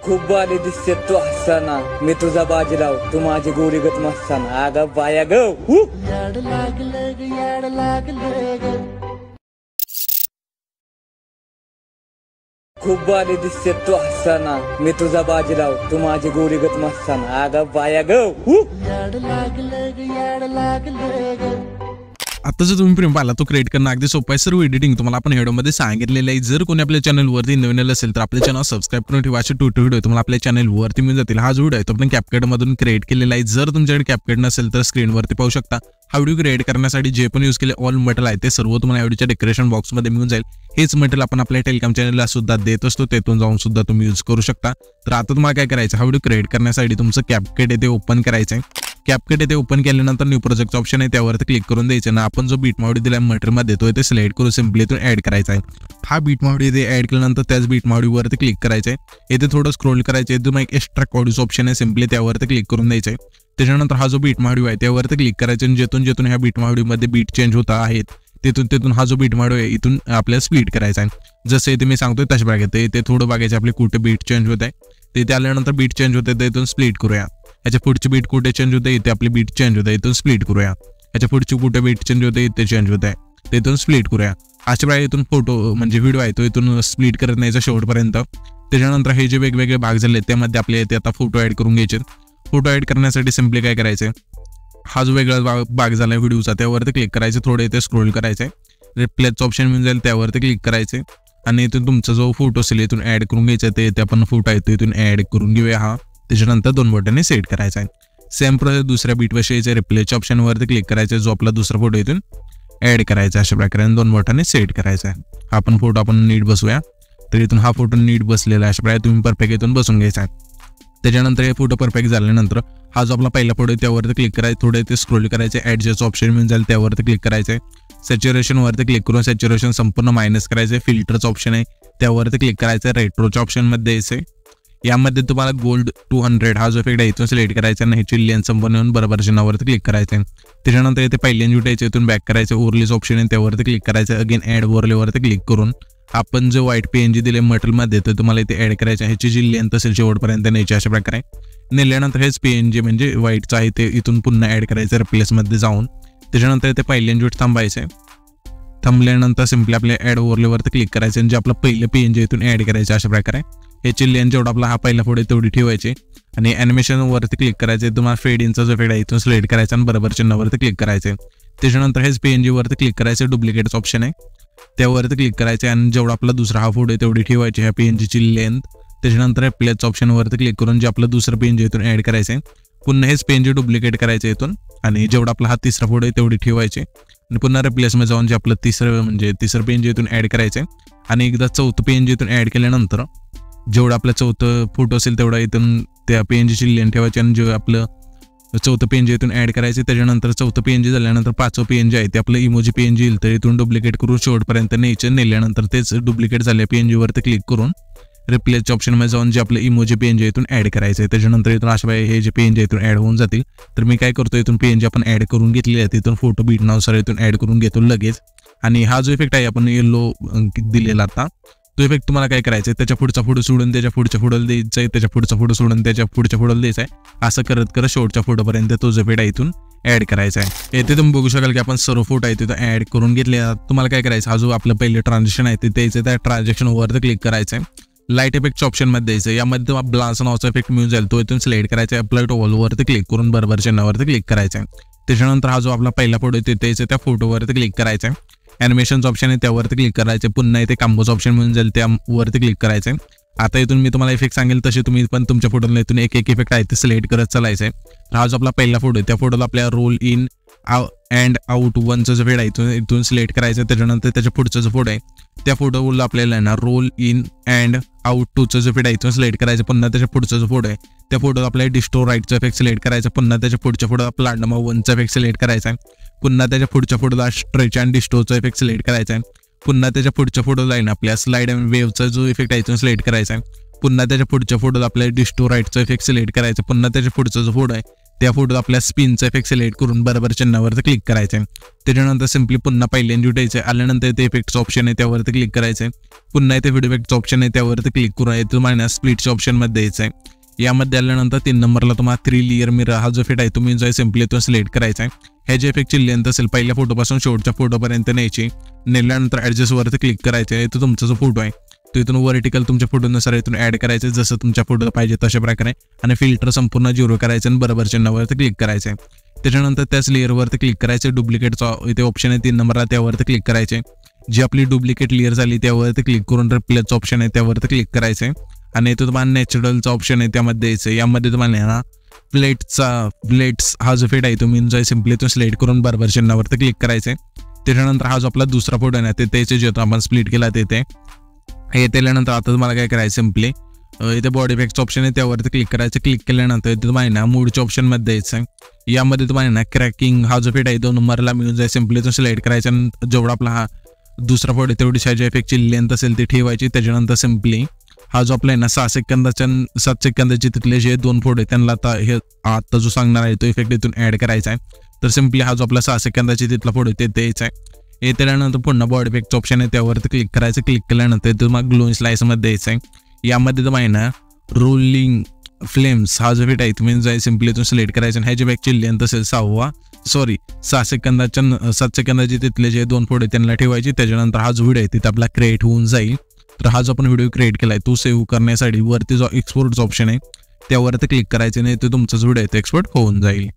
खूप बारी दिसते तू हसताना, मी तुझा बाजीराव, तू माझी गोरीगत मस्ताना. अगं बाया ग याड लागलं ग, याड लागलं ग. खूप बारी दिसते तू हसताना, मी तुझा बाजीराव, तू माझी गोरीगत मस्ताना. अगं बाया ग याड लागलं ग, याड लागलं ग. आता जर तुम्ही प्रेम पाहिला तो क्रिएट करणं अगदी सोपं आहे. सर्व एडिटिंग तुम्हाला आपण व्हिडिओमध्ये सांगितलेलं आहे. जर कोणी आपल्या चॅनलवरती नवीन असेल तर आपल्या चॅनल सबस्क्राईब करून ठेवा. असे टू व्हिडिओ तुम्हाला आपल्या चॅनलवरती मिळून जातील. हा जो व्हिडिओ आहे तो आपण कॅपकटमधून क्रिएट केलेला आहे. जर तुमच्याकडे कॅपकट नसेल तर स्क्रीनवरती पाहू शकता. हा व्हिडिओ क्रिएट करण्यासाठी जे पण यूज केले ऑल मटेरियल आहे ते सर्व तुम्हाला या व्हिडिओच्या डेकोरेशन बॉक्समध्ये मिळून जाईल. हेच मटेरियल आपण आपल्या टेलिग्राम चॅनलला सुद्धा देत असतो, तेथून जाऊन सुद्धा तुम्ही यूज करू शकता. तर आता तुम्हाला काय करायचं, हा व्हिडिओ क्रिएट करण्यासाठी तुमचं कॅपकट येथे ओपन करायचं आहे. कॅपकट येथे ओपन केल्यानंतर न्यू प्रोजेक्ट ऑप्शन आहे त्यावरती क्लिक करून द्यायचं ना. आपण जो बीट मावडी दिला मटेरियलमध्ये तो इथे सिलेक्ट करून सिम्पली इथून ऍड करायचा आहे. हा बीट मावडी इथे ऍड केल्यानंतर त्याच बीट मावडीवरती क्लिक करायचं आहे. इथे थोडं स्क्रोल करायचं आहे. तुम्हाला एक एक्स्ट्रा ऑडिओ ऑप्शन आहे, सिम्पली त्यावरती क्लिक करून द्यायचं आहे. त्याच्यानंतर हा जो बीट मावडी आहे त्यावरती क्लिक करायचं आणि जेथून ह्या बीट मावडीमध्ये बीट चेंज होता आहेत तेथून हा जो बीट मावडी आहे इथून आपल्याला स्पीड करायचा आहे. जसं इथे मी सांगतोय तशा बघायचं इथे थोडं बघायचं आपले कुठे बीट चेंज होत आहे. तिथे आल्यानंतर बीट चेंज होते तर इथून स्प्लिट करूया. याच्या पुढची बीट कुठे चेंज होते इथे आपली बीट चेंज होते, इथून स्प्लिट करूया. याच्या पुढची कुठे बीट चेंज होते इथे चेंज होत आहे ते इथून स्प्लिट करूया. अशा प्रकारे इथून फोटो म्हणजे व्हिडिओ आहे तो इथून स्प्लिट करत न्यायचा शेवटपर्यंत. त्याच्यानंतर हे जे वेगवेगळे भाग झाले त्यामध्ये आपले इथे आता फोटो ऍड करून घ्यायचे. फोटो ऍड करण्यासाठी सिम्पली काय करायचं, हा जो वेगळा भाग झाला व्हिडिओचा त्यावरती क्लिक करायचं. थोडे इथे स्क्रोल करायचं, रिप्लेसचं ऑप्शन मिळून जाईल त्यावरती क्लिक करायचे आणि इथून तुमचा जो फोटो असेल इथून ऍड करून घ्यायचा. ते आपण फोटो आहे तो इथून ऍड करून घेऊया. हा त्याच्यानंतर 2 बटनने सेट करायचा आहे. सेम प्रोसेस दुसऱ्या बीटवर यायचं, रिप्लेसच्या ऑप्शनवरती क्लिक करायचं, जो आपला दुसरा फोटो इथून ऍड करायचा. अशा प्रकारे 2 बटनने सेट करायचा आहे. हा पण फोटो आपण नीट बसूया. तर इथून हा फोटो नीट बसलेला आहे. अशा प्रकारे तुम्ही परफेक्ट इथून बसून घ्यायचा आहे. त्याच्यानंतर हे फोटो परफेक्ट झाल्यानंतर हा जो आपला पहिला फोटो आहे त्यावरती क्लिक करायचं, थोडे ते स्क्रोल करायचे, ॲडजस्ट ऑप्शन मिळून जाईल त्यावरती क्लिक करायचं. सॅच्युरेशनवरती क्लिक करून सॅच्युरेशन संपूर्ण मायनस करायचं. फिल्टरचं ऑप्शन आहे त्यावरती क्लिक करायचं. रेट्रोच्या ऑप्शनमध्ये यायचं. यामध्ये तुम्हाला गोल्ड 200 हा जो इफेक्ट आहे इथून सिलेक्ट करायचा आणि ह्याची लेन्थ संपूर्ण येऊन बरोबर चिन्हावरती क्लिक करायचं आहे. त्याच्यानंतर इथे पहिल्या जुटायचं इथून बॅक करायचं. ओव्हरलेचं ऑप्शन आहे त्यावरती क्लिक करायचं. अगेन ॲड ओव्हरलेवरती क्लिक करून आपण जे व्हाईट PNG दिले मटेरियलमध्ये तर तुम्हाला इथे ॲड करायचं. ह्याची जी लेंथ असेल शेवटपर्यंत न्यायची. अशा प्रकारे नेल्यानंतर हेच PNG म्हणजे व्हाईटचं आहे ते इथून पुन्हा ॲड करायचं रिप्लेसमध्ये जाऊन. त्याच्यानंतर इथे पहिल्या जुट थांबायचं आहे. थांबल्यानंतर सिम्पली आपल्या ॲड ओव्हरलेवरती क्लिक करायचं आणि जे आपलं पहिलं PNG इथून ॲड करायचं. अशा प्रकारे ह्याची लेंथ जेवढा आपला हा पहिला फोटो तेवढी ठेवायची आणि ॲनिमेशनवरती क्लिक करायचे. तुम्हाला फेड इनचा जो फेड आहे इथून सिलेक्ट करायचा आणि बरोबर चिन्हावरती क्लिक करायचे. त्याच्यानंतर हेच PNG वरती क्लिक करायचं. डुप्लिकेटचं ऑप्शन आहे त्यावरती क्लिक करायचे आणि जेवढा आपला दुसरा हा फोटो आहे तेवढी ठेवायची ह्या PNGची लेंथ. त्याच्यानंतर प्लेसचं ऑप्शनवरती क्लिक करून जे आपलं दुसरं PNG इथून ॲड करायचं. पुन्हा हेच PNG डुप्लिकेट करायचं इथून आणि जेवढा आपला हा तिसरा फोटो आहे तेवढी ठेवायची आणि पुन्हा रिप्लेसमध्ये जाऊन जे आपलं तिसरं PNG इथून ॲड करायचं आणि एकदा चौथं PNG इथून ॲड केल्यानंतर जेवढं आपलं चौथं फोटो असेल तेवढा इथून त्या PNGची लेंथ ठेवायची आणि जे आपलं चौथं PNG इथून ॲड करायचे. त्याच्यानंतर चौथं PNG झाल्यानंतर 5वं PNG आहे ते आपलं इमोजी PNG येईल तर इथून डुप्लिकेट करून शेवटपर्यंत न्यायचं. नेल्यानंतर तेच डुप्लिकेट झाल्या PNG वरती क्लिक करून रिप्लेसच्या ऑप्शनमध्ये जाऊन जे आपलं इमोजी PNG इथून ॲड करायचं. त्याच्यानंतर इथून अशा हे जे PNG इथून ॲड होऊन जातील. तर मी काय करतो इथून PNG आपण ॲड करून घेतलेले आहे तिथून फोटो बीट नावसर इथून ॲड करून घेतो लगेच. आणि हा जो इफेक्ट आहे आपण येलो दिलेला आता तो इफेक्ट तुम्हाला काय करायचं आहे, त्याच्या पुढचा फोटो सोडून त्याच्या पुढच्या फोटोला द्यायचा आहे, त्याच्या पुढचा फोटो सोडून त्याच्या पुढच्या फोटोला द्यायचा आहे. असं करत करत शेवटच्या फोटोपर्यंत तो जो इफेक्ट आहे इथून ॲड करायचा आहे. येथे तुम्ही बघू शकाल की आपण सर्व फोटो आहे तिथं ॲड करून घेतले. तुम्हाला काय करायचं, हा जो आपलं पहिलं ट्रान्झॅक्शन आहे ते द्यायचं, त्या ट्रान्झॅक्शनवरती क्लिक करायचं आहे. लाईट इफेक्टच्या ऑप्शनमध्ये द्यायचं. यामध्ये तुम्हाला ब्लान्स नावाचा इफेक्ट मिळून जाईल तो इथून सिलेक्ट करायचा आहे. अप्लाय टू ऑलवरती क्लिक करून बरोबर चिन्हावरती क्लिक करायचं आहे. त्याच्यानंतर हा जो आपला पहिला फोटो आहे द्यायचा त्या फोटोवरती क्लिक करायचा आहे. ॲनिमेशनचं ऑप्शन आहे त्यावरती क्लिक करायचं. पुन्हा इथे कॉम्बोचं ऑप्शन मिळून जाईल त्यावरती क्लिक करायचं आहे. आता इथून मी तुम्हाला इफेक्ट सांगेल तसे तुम्ही पण तुमच्या फोटोला इथून एक इफेक्ट आहे ते सिलेक्ट करत चालायचं आहे. हा जो आपला पहिला फोटो आहे त्या फोटोला आपल्या रोल इन अँड आउट 1चं जो फेड आहे इथून सिलेक्ट करायचं. त्याच्यानंतर त्याच्या पुढचा जो फोटो आहे त्या फोटोला आपल्याला ना रोल इन अँड आउट 2चं जो फेड आहे इथून सिलेक्ट करायचं. पुन्हा त्याच्या पुढचा जो फोटो आहे त्या फोटोला आपल्याला डिस्टो राईटचा इफेक्ट सिलेक्ट करायचा. पुन्हा त्याच्या पुढच्या फोटोला आपला लांडमा 1चा इफेक्ट सिलेक्ट करायचा आहे. पुन्हा त्याच्या पुढच्या फोटोला स्ट्रेच अँड डिस्टोचा इफेक्ट सिलेक्ट करायचा आहे. पुन्हा त्याच्या पुढच्या फोटोला आहे ना आपल्या स्लाइड अँड वेव्हचा जो इफेक्ट आहे इथून सिलेक्ट करायचा आहे. पुन्हा त्याच्या पुढच्या फोटोला आपल्याला डिस्टो राईटचा इफेक्ट सिलेक्ट करायचा. पुन्हा त्याच्या पुढचा जो फोटो आहे त्या फोटोत आपल्या स्पिनचा इफेक्ट सिलेक्ट करून बरोबर चिन्हावरती क्लिक करायचं आहे. त्याच्यानंतर सिम्पली पुन्हा पहिल्यांदा उठायचं आहे. आल्यानंतर इथे इफेक्टचं ऑप्शन आहे त्यावरती क्लिक करायचं आहे. पुन्हा इथे व्हिडिओ इफेक्टचं ऑप्शन आहे त्यावरती क्लिक करून इथे तुम्हाला स्प्लिटच्या ऑप्शनमध्ये द्यायचं आहे. यामध्ये आल्यानंतर 3 नंबरला तुम्हाला 3 लेअर मिरर हा जो इफेक्ट आहे तुम्ही जो सिम्पली तो सिलेक्ट करायचा आहे. ह्याच्या इफेक्टची लेंथ असेल पहिल्या फोटोपासून शेवटच्या फोटोपर्यंत न्यायची. नेल्यानंतर ॲडजस्टवरती क्लिक करायचं आहे. इथं तुमचा जो फोटो आहे तो इथून व्हर्टिकल तुमच्या फोटोनुसार इथून ॲड करायचं जसं तुमच्या फोटोला पाहिजे तशा प्रकारे आणि फिल्टर संपूर्ण 0 करायचं आणि बरोबर चिन्हावरती क्लिक करायचं आहे. त्याच्यानंतर त्याच लेअरवरती क्लिक करायचं. डुप्लिकेटचा इथे ऑप्शन आहे 3 नंबरला त्यावरती क्लिक करायचे. जी आपली डुप्लिकेट लेअर झाली त्यावरती क्लिक करून रिप्लेसचा ऑप्शन आहे त्यावरती क्लिक करायचं आहे. आणि इथं तुम्हाला नॅचरलचा ऑप्शन आहे त्यामध्ये द्यायचं. यामध्ये तुम्हाला ना प्लेट्स हा जो फेट आहे तुम्ही जो सिम्पली तो सिलेक्ट करून बरोबर चिन्हावरती क्लिक करायचं आहे. त्याच्यानंतर हा जो आपला दुसरा फोटो आहे ना ते त्याचे जे आपण स्प्लिट केला ते हे त्याच्यानंतर आता तुम्हाला काय करायचं सिम्पली इथे बॉडी इफेक्टचं ऑप्शन आहे त्यावरती क्लिक करायचं. क्लिक केल्यानंतर इथे तुम्हाला ना मूडच्या ऑप्शनमध्ये द्यायचं आहे. यामध्ये तुम्हाला ना क्रॅकिंग हा जो फेट आहे 2 नंबरला मिळून जाईल सिम्पली तो सिलेक्ट करायचा आणि जेवढा आपला हा दुसरा फोटो तेवढी ह्याच्या इफेक्टची लेंथ असेल ती ठेवायची. त्याच्यानंतर सिम्पली हा जो आपला आहे ना 6 सेकंदाचे तिथले जे 2 फोटो आहेत त्यांना आता जो सांगणार आहे तो इफेक्ट इथून ॲड करायचा आहे. तर सिम्पली हा जो आपला 6 सेकंदाचे तिथला फोटो ते द्यायचा आहे. हे त्यानंतर पुन्हा बॉडी इफेक्टचं ऑप्शन आहे त्यावरती क्लिक करायचं. क्लिक केल्यानंतर तुम्हाला ग्लोइंग स्लाइसमध्ये द्यायचं आहे. यामध्ये तुम्हाला ना रोलिंग फ्लेम्स हा जो फेट आहे तुम्ही जो सिम्पली तो सिलेक्ट करायचं आणि ह्याची बॅकची लेंथ असेल 7 सेकंदाचे तिथले जे 2 फोटो त्यांना ठेवायचे. त्याच्यानंतर हा जो व्हिडिओ आहे तिथे आपला क्रिएट होऊन जाईल. तर हा जो आपण व्हिडिओ क्रिएट केला आहे तो सेव्ह करण्यासाठी वरती जो एक्सपोर्टचा ऑप्शन आहे त्यावरती क्लिक करायचं नाही तर तुमचा जो व्हिडिओ आहे तो एक्सपोर्ट होऊन जाईल.